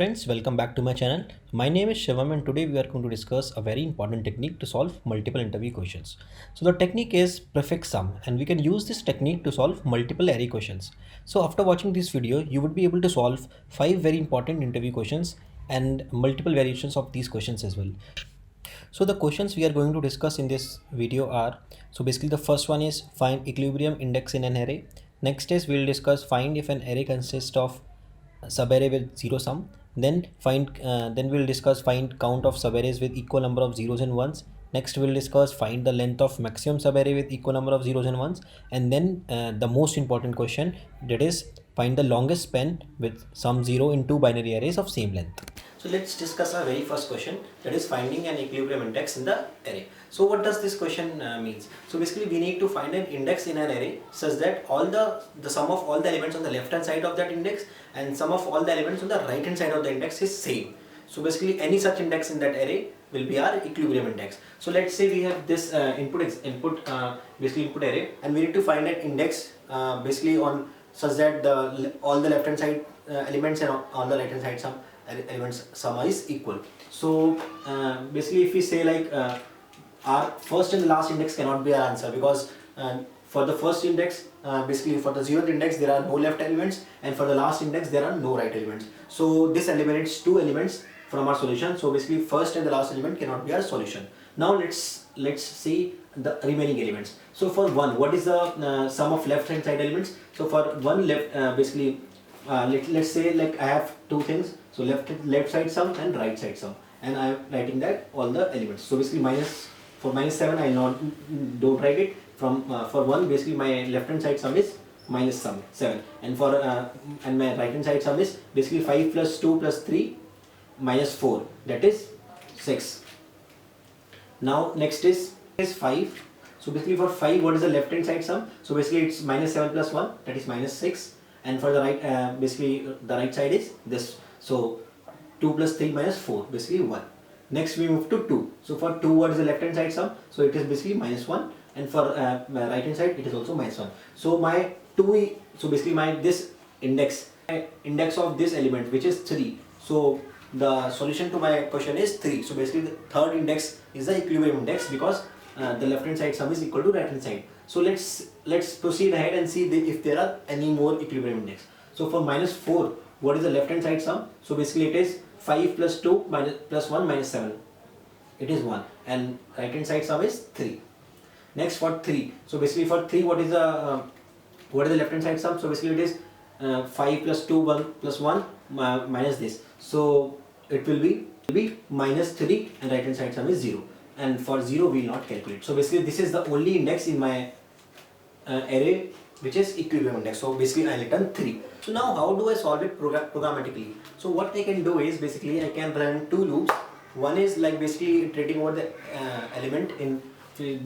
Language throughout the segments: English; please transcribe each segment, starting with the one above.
friends, welcome back to my channel. My name is Shivam and today we are going to discuss a very important technique to solve multiple interview questions. So the technique is prefix sum and we can use this technique to solve multiple array questions. So after watching this video, you would be able to solve 5 very important interview questions and multiple variations of these questions as well. So the questions we are going to discuss in this video are, so basically the first one is find equilibrium index in an array. Next is we'll discuss find if an array consists of subarray with zero sum. Then we'll discuss find count of subarrays with equal number of zeros and ones. Next we'll discuss find the length of maximum subarray with equal number of zeros and ones. And then the most important question, that is find the longest span with some 0 in two binary arrays of same length. So let's discuss our very first question, that is finding an equilibrium index in the array. So what does this question means? So basically we need to find an index in an array such that all the sum of all the elements on the left hand side of that index and sum of all the elements on the right hand side of the index is same. So basically any such index in that array will be our equilibrium index. So let's say we have this input array and we need to find an index basically on such that all the left hand side elements and on the right hand side some elements sum is equal. So basically if we say like our first and the last index cannot be our answer, because for the first index basically for the 0th index there are no left elements and for the last index there are no right elements. So this eliminates two elements from our solution. So basically first and the last element cannot be our solution. Now let's see the remaining elements. So for 1, what is the sum of left hand side elements? So for 1 left let's say like I have two things, so left side sum and right side sum, and I am writing that all the elements. So basically for -7 I don't write it. For 1 basically my left hand side sum is -7, and for and my right hand side sum is basically 5 plus 2 plus 3 minus 4, that is 6. Now next is 5. So basically for 5, what is the left hand side sum? So basically it's -7 plus 1, that is -6, and for the right basically the right side is this, so 2 plus 3 minus 4, basically 1. Next we move to 2. So for 2, what is the left hand side sum? So it is basically -1, and for right hand side it is also -1. So my 2, so basically this index of this element, which is 3. So the solution to my question is 3. So basically the third index is the equilibrium index, because the left hand side sum is equal to right hand side. So let's proceed ahead and see if there are any more equilibrium index. So for -4, what is the left hand side sum? So basically it is 5 plus 2 plus 1 minus 7, it is 1, and right hand side sum is 3. Next for 3, so basically for 3, what is the left hand side sum? So basically it is 5 plus 2 1 plus 1 minus this, so it will be -3, and right hand side sum is 0, and for 0 we will not calculate. So basically this is the only index in my array which is equilibrium index. So basically I return 3. So now how do I solve it programmatically? So what I can do is basically I can run two loops. One is like basically iterating over the element in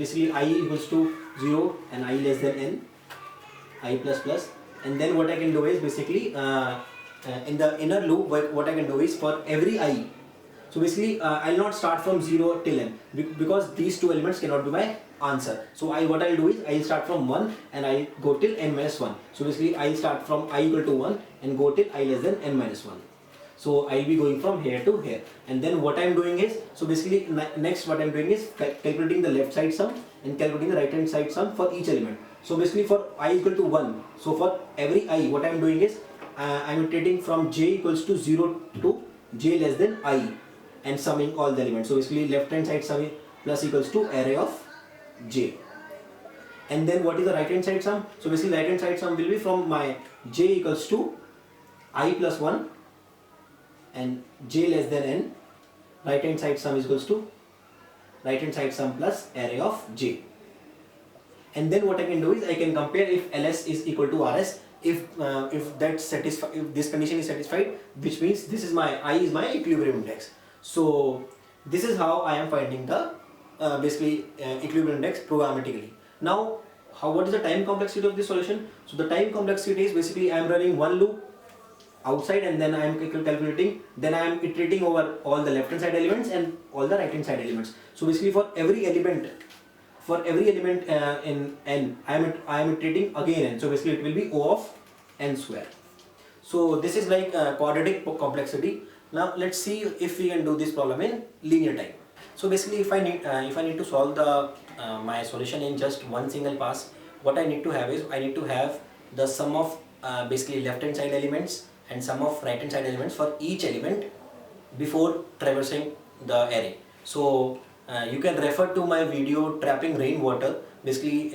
basically I equals to 0 and I less than n, I plus plus, and then what I can do is basically in the inner loop what I can do is for every I, so basically I'll not start from 0 till n, because these two elements cannot be my answer. So what I'll do is I'll start from 1 and I'll go till n minus 1. So basically I'll start from I equal to 1 and go till I less than n minus 1. So I'll be going from here to here, and then what I'm doing is, so basically next what I'm doing is calculating the left side sum and calculating the right hand side sum for each element. So basically for I equal to 1, so for every I, what I'm doing is I'm iterating from j equals to 0 to j less than I and summing all the elements. So basically left hand side sum plus equals to array of j. And then what is the right hand side sum? So basically right hand side sum will be from my j equals to I plus 1 and j less than n, right hand side sum is equals to right hand side sum plus array of j. And then what I can do is I can compare if ls is equal to rs, if this condition is satisfied, which means this is my I is my equilibrium index. So this is how I am finding the basically equilibrium index programmatically. Now what is the time complexity of this solution? So the time complexity is basically I am running one loop outside and then I am calculating, then I am iterating over all the left hand side elements and all the right hand side elements. So basically for every element in n, I am iterating again n. So basically it will be O of n square. So this is like quadratic complexity, Now let's see if we can do this problem in linear time. So basically, if I need to solve the my solution in just one single pass, what I need to have is I need to have the sum of basically left hand side elements and sum of right hand side elements for each element before traversing the array. So you can refer to my video trapping rainwater. Basically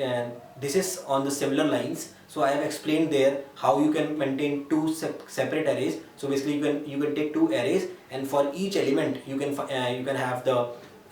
this is on the similar lines. So I have explained there how you can maintain two separate arrays. So basically you can take two arrays, and for each element you can have the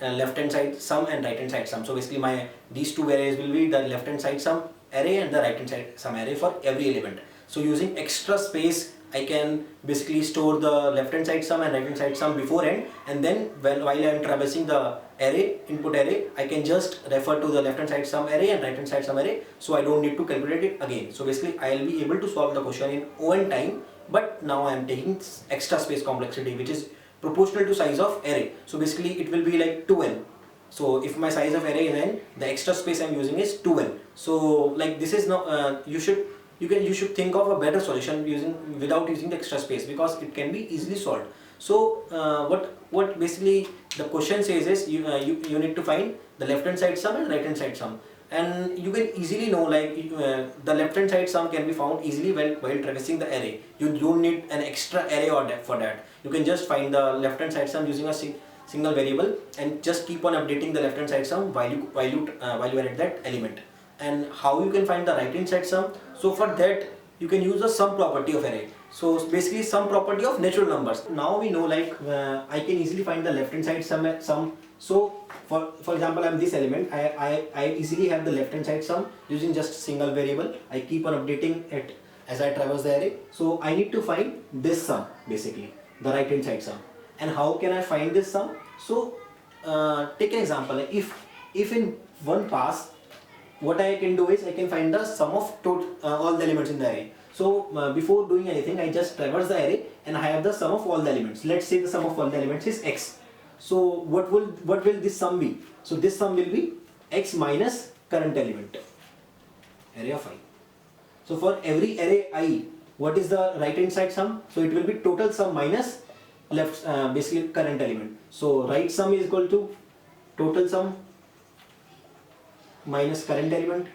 left hand side sum and right hand side sum. So basically these two arrays will be the left hand side sum array and the right hand side sum array for every element. So using extra space, I can basically store the left hand side sum and right hand side sum beforehand, and then while I am traversing the array, input array, I can just refer to the left hand side sum array and right hand side sum array, so I don't need to calculate it again. So basically I will be able to solve the question in O(n) time, but now I am taking extra space complexity, which is proportional to size of array. So basically it will be like 2n. So if my size of array is n, the extra space I am using is 2n. So like this is not you should think of a better solution without using the extra space, because it can be easily solved. So what basically the question says is you need to find the left hand side sum and right hand side sum, and you can easily know like the left hand side sum can be found easily while traversing the array. You don't need an extra array or for that. You can just find the left hand side sum using a single variable and just keep on updating the left hand side sum while you are at that element. And how you can find the right hand side sum? So for that you can use the sum property of array. So basically sum property of natural numbers. Now we know like I can easily find the left hand side sum. So for example, I am this element. I easily have the left hand side sum using just single variable. I keep on updating it as I traverse the array. So I need to find this sum, basically the right hand side sum. And how can I find this sum? So take an example. If in one pass, what I can do is I can find the sum of all the elements in the array. So before doing anything, I just traverse the array and I have the sum of all the elements. Let's say the sum of all the elements is x. So what will this sum be? So this sum will be x minus current element, array of I. So for every array I, what is the right hand side sum? So it will be total sum minus left basically current element. So right sum is equal to total sum minus current element,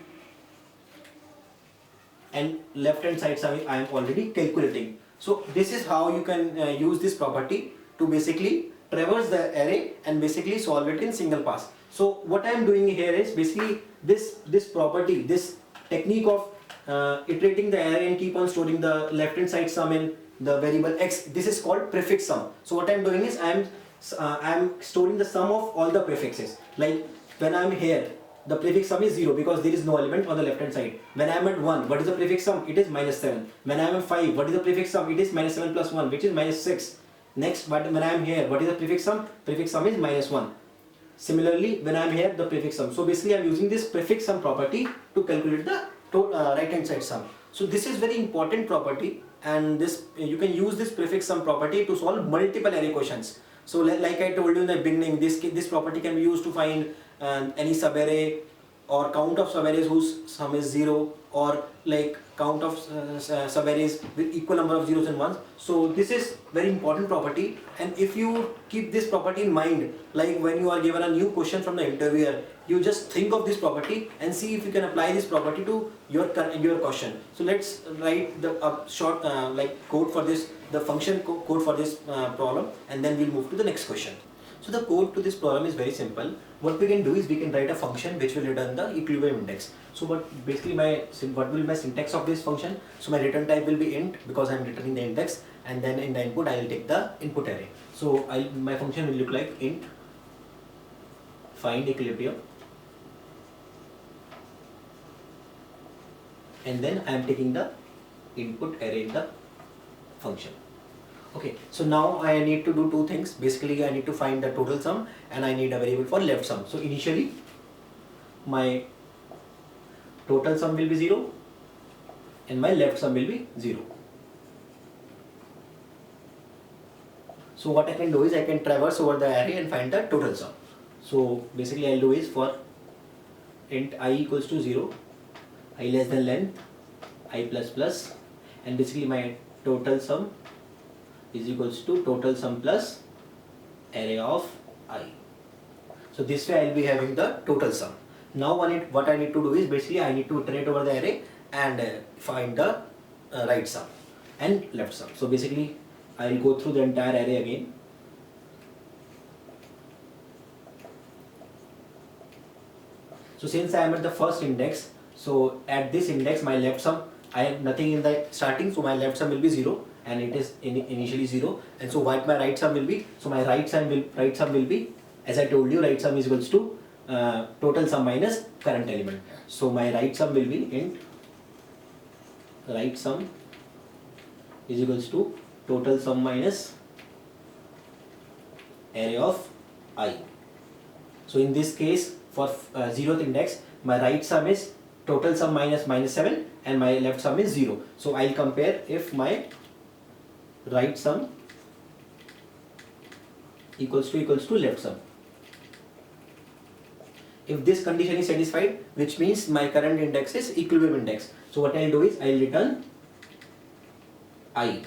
and left hand side sum I am already calculating. So this is how you can use this property to basically traverse the array and basically solve it in single pass. So what I am doing here is basically this property, this technique of iterating the array and keep on storing the left hand side sum in the variable x. This is called prefix sum. So what I am doing is I am storing the sum of all the prefixes. Like when I am here, the prefix sum is 0 because there is no element on the left hand side. When I am at 1, what is the prefix sum? It is minus 7. When I am at 5, what is the prefix sum? It is minus 7 plus 1, which is minus 6. Next, but when I am here, what is the prefix sum? Prefix sum is minus 1. Similarly, when I am here, the prefix sum. So basically I am using this prefix sum property to calculate the right hand side sum. So this is very important property, and this you can use this prefix sum property to solve multiple array questions. So like I told you in the beginning, this property can be used to find any subarray or count of subarrays whose sum is 0, or like count of subarrays with equal number of zeros and ones. So this is very important property, and if you keep this property in mind, like when you are given a new question from the interviewer, you just think of this property and see if you can apply this property to your question. So let's write the short like code for this, the function code for this problem, and then we'll move to the next question. So the code to this problem is very simple. What we can do is we can write a function which will return the equilibrium index. So what will be my syntax of this function? So my return type will be int because I am returning the index, and then in the input I will take the input array. So my function will look like int find equilibrium, and then I am taking the input array in the function. Okay, so now I need to do two things. Basically I need to find the total sum, and I need a variable for left sum. So initially my total sum will be 0 and my left sum will be 0. So what I can do is I can traverse over the array and find the total sum. So basically I'll do is for int I equals to 0, I less than length, I plus plus, and basically my total sum is equals to total sum plus array of I. So this way I will be having the total sum. Now what I need to do is basically I need to iterate over the array and find the right sum and left sum. So basically I will go through the entire array again. So since I am at the first index, so at this index my left sum, I have nothing in the starting, so my left sum will be 0 and it is initially 0. And so what my right sum will be? So my right sum will be, as I told you, right sum is equals to total sum minus current element. So my right sum will be int right sum is equals to total sum minus array of I. So in this case, for 0th index, my right sum is total sum minus -7 and my left sum is 0. So I'll compare if my right sum equals to left sum. If this condition is satisfied, which means my current index is equilibrium index. So what I'll do is I'll return I.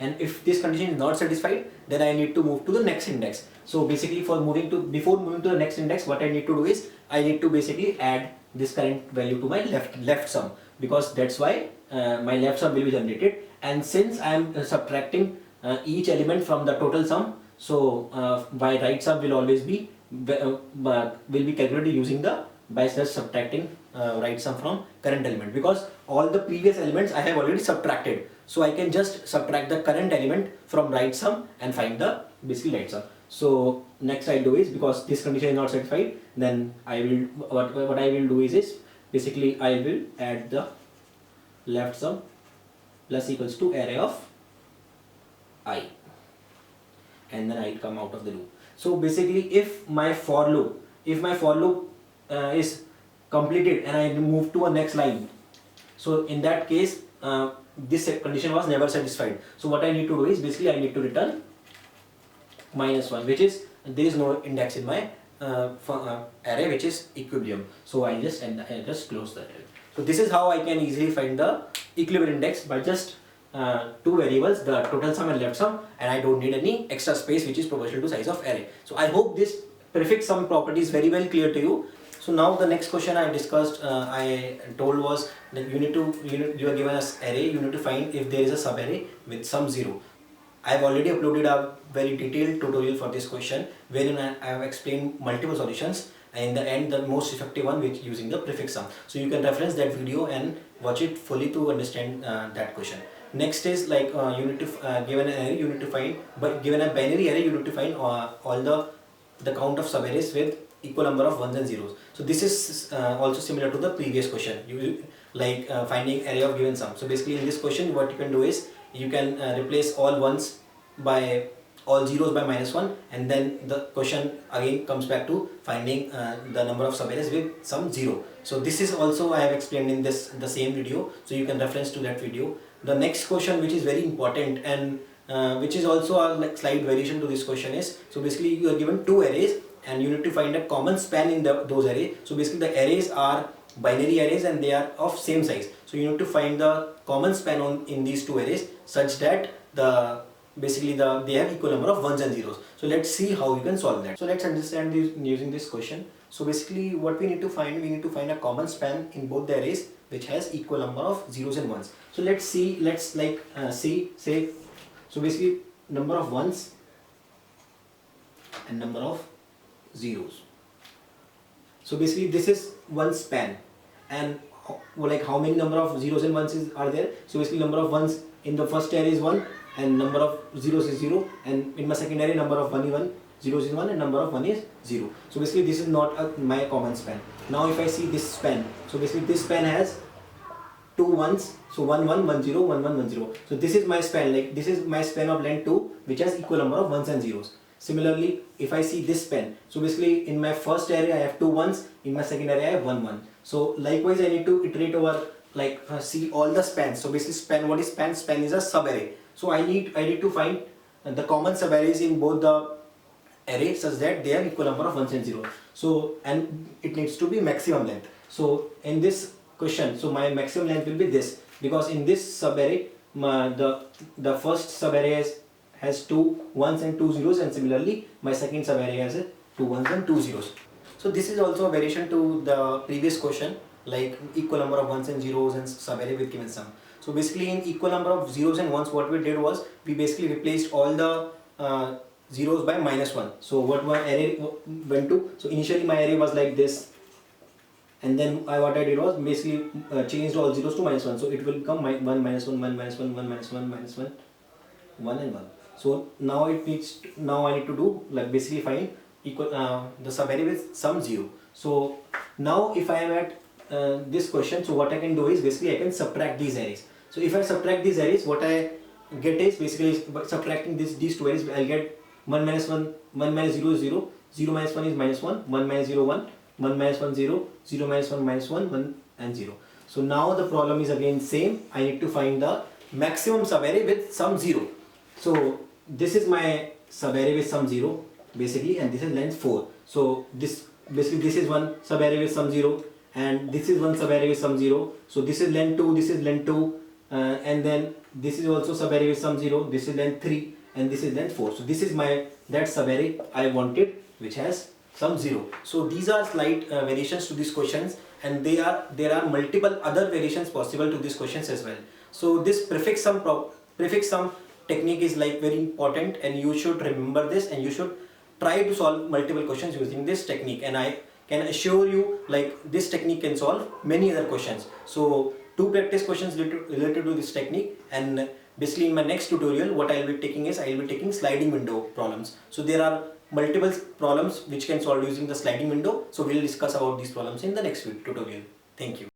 And if this condition is not satisfied, then I need to move to the next index. So basically before moving to the next index, what I need to do is I need to basically add this current value to my left sum, because that's why my left sum will be generated. And since I am subtracting each element from the total sum, so my right sum will always be calculated using by just subtracting right sum from current element, because all the previous elements I have already subtracted. So I can just subtract the current element from right sum and find the basically right sum. So next I do is, because this condition is not satisfied, then I will what I will do is basically I will add the left sum plus equals to array of I, and then I will come out of the loop. So basically if my for loop is completed and I move to a next line, so in that case this condition was never satisfied. So what I need to do is basically I need to return -1, which is there is no index in my array which is equilibrium. So I just close that array. So this is how I can easily find the equilibrium index by just two variables, the total sum and left sum, and I don't need any extra space which is proportional to size of array. So I hope this prefix sum property is very well clear to you. So now the next question I discussed, I told was that you are given us array, you need to find if there is a sub array with sum 0. I have already uploaded a very detailed tutorial for this question, wherein I have explained multiple solutions, and in the end the most effective one which using the prefix sum. So you can reference that video and watch it fully to understand that question. Next is like you need to given an array you need to find, but given a binary array you need to find all the count of subarrays with equal number of ones and zeros. So this is also similar to the previous question, finding array of given sum. So basically in this question what you can do is you can replace all ones by all zeros by -1, and then the question again comes back to finding the number of subarrays with some 0. So this is also I have explained in the same video, so you can reference to that video. The next question, which is very important and which is also a slight variation to this question, is so basically you are given two arrays and you need to find a common span in those arrays. So basically the arrays are binary arrays and they are of same size. So you need to find the common span in these two arrays such that they have equal number of ones and zeros. So let's see how you can solve that. So let's understand this using this question. So basically what we need to find a common span in both the arrays which has equal number of zeros and ones. So let's say so basically number of ones and number of zeros. So basically this is one span, and how many number of zeros and ones are there. So basically number of ones in the first array is 1 and number of zeros is 0, and in my second array number of 1 is 1, zeros is 1 and number of 1 is 0. So basically this is not my common span. Now if I see this span, so basically this span has two ones, so 1 1 1 0 1 1 1 0. So this is my span, this is my span of length 2 which has equal number of ones and zeros. Similarly if I see this span, so basically in my first array I have 2 ones, in my second array I have 1 1. So likewise I need to iterate over see all the spans. So basically span, what is span? Span is a subarray. So I need to find the common subarrays in both the array such that they have equal number of ones and zeros. So and it needs to be maximum length. So in this question, so my maximum length will be this, because in this subarray the first subarray has two ones and two zeros, and similarly my second subarray has two ones and two zeros. So this is also a variation to the previous question, like equal number of ones and zeros and subarray with given sum. So basically in equal number of zeros and ones, what we did was we basically replaced all the zeros by -1. So what my array went to, so initially my array was like this, and then what I did was basically changed all zeros to -1. So it will become 1 -1 1 -1 1 -1 -1 1 and 1. So now it needs to, now I need to do like basically find equal the subarray with some 0. So now if I am at this question, so what I can do is basically I can subtract these arrays. So if I subtract these arrays, what I get is basically by subtracting these two arrays, I'll get 1 -1 1 -0 0 0 -1 is -1 1 -0 1 1 -1 0 0 -1 -1 1 and 0. So now the problem is again same. I need to find the maximum subarray with some 0. So this is my subarray with some 0 basically, and this is length 4. So this basically this is one subarray with some 0, and this is one subarray with some 0. So this is length 2, this is length 2, and then this is also subarray with some 0, this is length 3, and this is length 4. So this is my that subarray I wanted, which has some 0. So these are slight variations to these questions, and there are multiple other variations possible to these questions as well. So this prefix sum technique is like very important, and you should remember this, and you should try to solve multiple questions using this technique, and I can assure you like this technique can solve many other questions. So two practice questions related to this technique, and basically in my next tutorial what I will be taking is I will be taking sliding window problems. So there are multiple problems which can solve using the sliding window. So we will discuss about these problems in the next tutorial. Thank you.